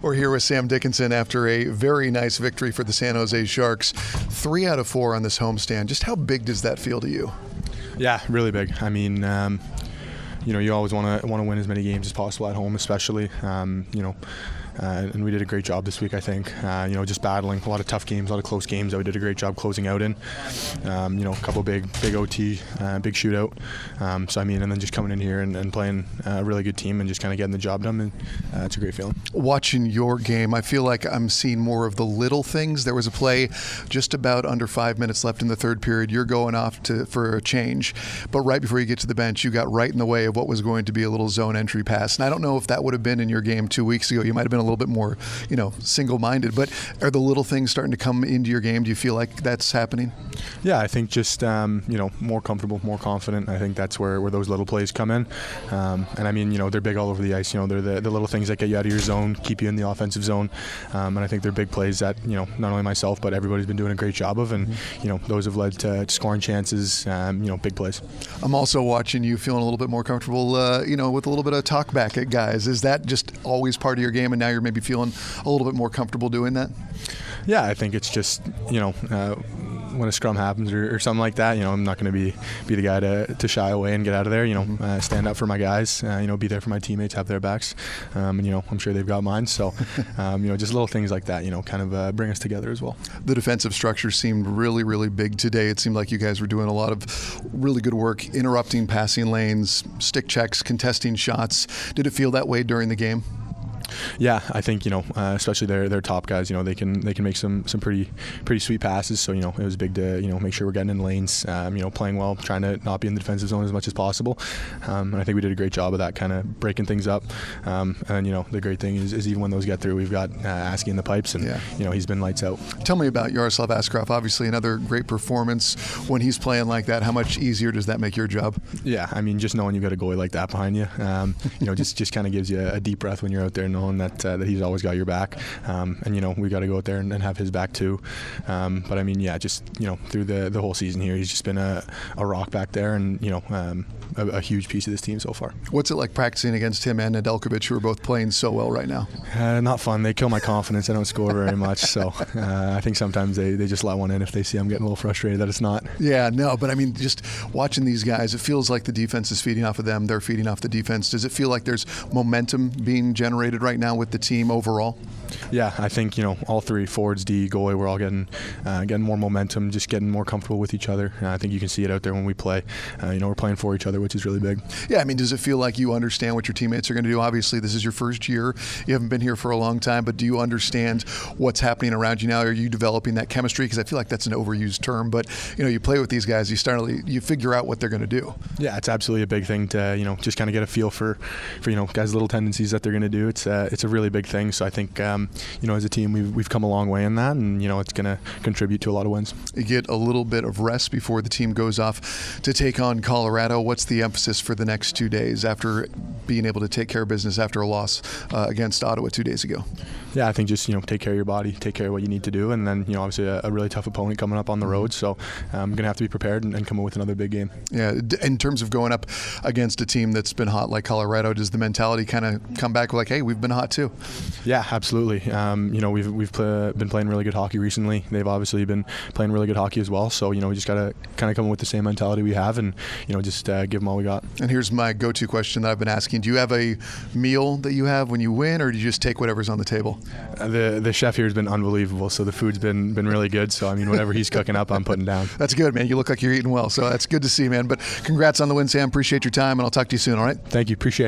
We're here with Sam Dickinson after a very nice victory for the San Jose Sharks. 3 out of 4 on this homestand. Just how big does that feel to you? Yeah, really big. I mean, you always want to win as many games as possible at home, especially. And we did a great job this week, I think. Just battling a lot of tough games, a lot of close games that we did a great job closing out in. A couple big OT, big shootout. And then just coming in here and playing a really good team and just kind of getting the job done. And it's a great feeling. Watching your game, I feel like I'm seeing more of the little things. There was a play just about under 5 minutes left in the third period. You're going off for a change, but right before you get to the bench, you got right in the way of what was going to be a little zone entry pass. And I don't know if that would have been in your game 2 weeks ago. You might have been a little bit more, single-minded. But are the little things starting to come into your game? Do you feel like that's happening? Yeah, I think just more comfortable, more confident. I think that's where those little plays come in. They're big all over the ice. They're the little things that get you out of your zone, keep you in the offensive zone. And I think they're big plays that not only myself but everybody's been doing a great job of. And those have led to scoring chances. Big plays. I'm also watching you feeling a little bit more comfortable, with a little bit of talk back at guys. Is that just always part of your game, and now you're maybe feeling a little bit more comfortable doing that? Yeah, I think it's just, when a scrum happens or something like that, I'm not going to be the guy to shy away and get out of there. Stand up for my guys. Be there for my teammates, have their backs. I'm sure they've got mine. So, just little things like that. Kind of bring us together as well. The defensive structure seemed really, really big today. It seemed like you guys were doing a lot of really good work, interrupting passing lanes, stick checks, contesting shots. Did it feel that way during the game? Yeah, I think especially their top guys, they can make some pretty sweet passes. So it was big to make sure we're getting in lanes, playing well, trying to not be in the defensive zone as much as possible. And I think we did a great job of that, kind of breaking things up. The great thing is even when those get through, we've got Askey in the pipes, and he's been lights out. Tell me about Yaroslav Askarov. Obviously, another great performance. When he's playing like that, how much easier does that make your job? Yeah, just knowing you've got a goalie like that behind you, just kind of gives you a deep breath when you're out there, knowing that he's always got your back, we got to go out there and have his back too. Through the whole season here, he's just been a rock back there, and a huge piece of this team so far. What's it like practicing against him and Nedeljkovic, who are both playing so well right now? Not fun. They kill my confidence. I don't score very much, so I think sometimes they just let one in if they see I'm getting a little frustrated that it's not. Yeah, no, but just watching these guys, it feels like the defense is feeding off of them. They're feeding off the defense. Does it feel like there's momentum being generated right now with the team overall? Yeah, I think all three, forwards, D, goalie, we're all getting more momentum, just getting more comfortable with each other. I think you can see it out there when we play. We're playing for each other, which is really big. Yeah, does it feel like you understand what your teammates are going to do? Obviously, this is your first year. You haven't been here for a long time, but do you understand what's happening around you now? Are you developing that chemistry? Because I feel like that's an overused term, but you play with these guys, you figure out what they're going to do. Yeah, it's absolutely a big thing to just kind of get a feel for guys' little tendencies that they're going to do. It's a really big thing. So I think as a team we've come a long way in that, and it's going to contribute to a lot of wins. You get a little bit of rest before the team goes off to take on Colorado. What's the emphasis for the next 2 days after being able to take care of business after a loss against Ottawa 2 days ago? Yeah, I think just take care of your body, take care of what you need to do, and then obviously a really tough opponent coming up on the road. So I'm going to have to be prepared and come up with another big game. Yeah, in terms of going up against a team that's been hot like Colorado, does the mentality kind of come back like, hey, we've been hot too? Yeah, absolutely. We've been playing really good hockey recently. They've obviously been playing really good hockey as well. So we just got to kind of come up with the same mentality we have, and just give them all we got. And here's my go-to question that I've been asking: do you have a meal that you have when you win, or do you just take whatever's on the table? The chef here has been unbelievable. So the food's been really good. So whatever he's cooking up, I'm putting down. That's good, man. You look like you're eating well. So that's good to see, man. But congrats on the win, Sam. Appreciate your time, and I'll talk to you soon. All right. Thank you. Appreciate it.